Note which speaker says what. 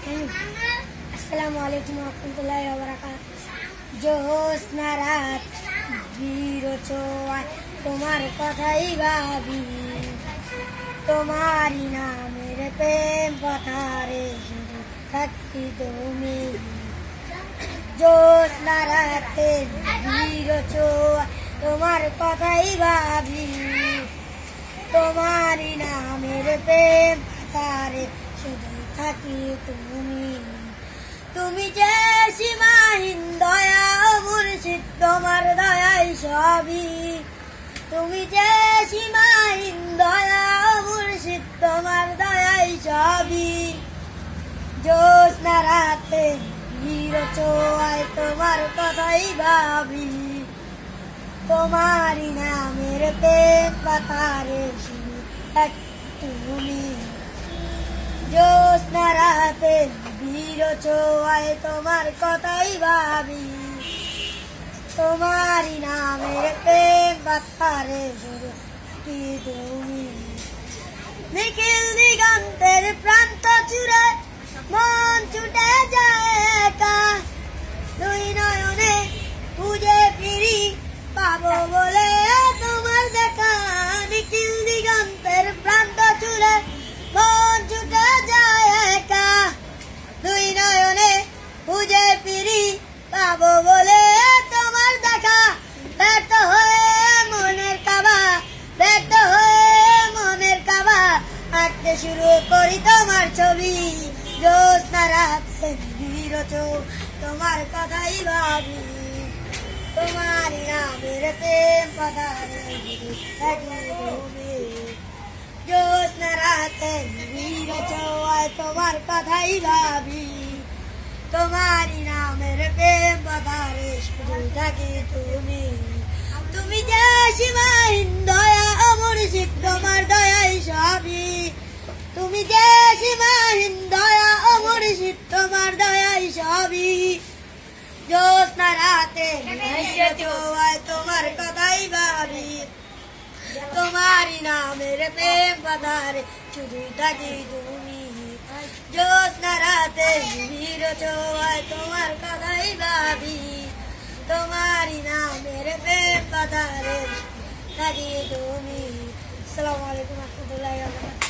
Speaker 1: আসসালামু আলাইকুম রহমতুল্লাহি ওয়া বারাকাতুহু। জ্যোৎস্না রাত চিরচোয়ায় তোমার কথাই ভাবি, তোমারই নামের প্রেম পথারে শুধু থাকি তুমি। জ্যোৎস্না রাতে চিরচোয়ায় তোমার কথাই ভাবি, তোমারই নামের প্রেম পথারে শুধু থাকি তুমি। তুমি যে সীমাহীন দয়া মুর্শিদ, তোমার দয়াই সবই। তুমি যে সীমাহীন দয়া মুর্শিদ, তোমার দয়াই সবই। জ্যোৎস্না রাতে চিরচোয়ায় তোমার কথাই ভাবি, তোমারই নামের প্রেম পাতারে শুধু থাকি তুমি। জ্যোৎস্না রাতে চিরচোয়ায় তোমার কথাই ভাবি, তোমারই নামের প্রেম পাতারে শুধু থাকি তুমি। নিখিল দিগন্তের প্রান্ত জুড়ে মন ছুটে যায় একা, দুই নয়নে খুঁজে ফিরি পাবো বলে তোমার দেখা। নিখিল দিগন্তের প্রান্ত জুড়ে মন ছুটে যায় একা, দুই নয়নে খুঁজে ফিরি পাবো বলে তোমার দেখা। ব্যর্থ হয়ে মনের কাবা, ব্যর্থ হয়ে মনের কাবা, আঁকতে শুরু করি তোমার ছবি। জ্যোৎস্না রাতে চিরচোয়ায় তোমার কথাই ভাবি, তোমারই নামের প্রেম পাতারে শুধু থাকি তুমি। জ্যোৎস্না রাতে চিরচোয়ায় তোমার কথাই ভাবি, তোমারই নামের প্রেম পাতারে শুধু থাকি তুমি। তুমি যে সীমাহীন দয়া মুর্শিদ, তোমার দয়াই সবই। তুমি যে সীমাহীন দয়া মুর্শিদ, তোমার দয়াই সবই। জ্যোৎস্না রাতে চিরচোয়ায় তোমার কথাই ভাবি, তোমারই নামের প্রেম পাতারে শুধু থাকি তুমি। জ্যোৎস্না রাতে চিরচোয়ায় তোমার কথাই ভাবি, তোমারই নামের প্রেম পাতারে থাকি তুমি। আসসালামু আলাইকুম রহমতুল্লাহি ওয়া বারাকাতুহু।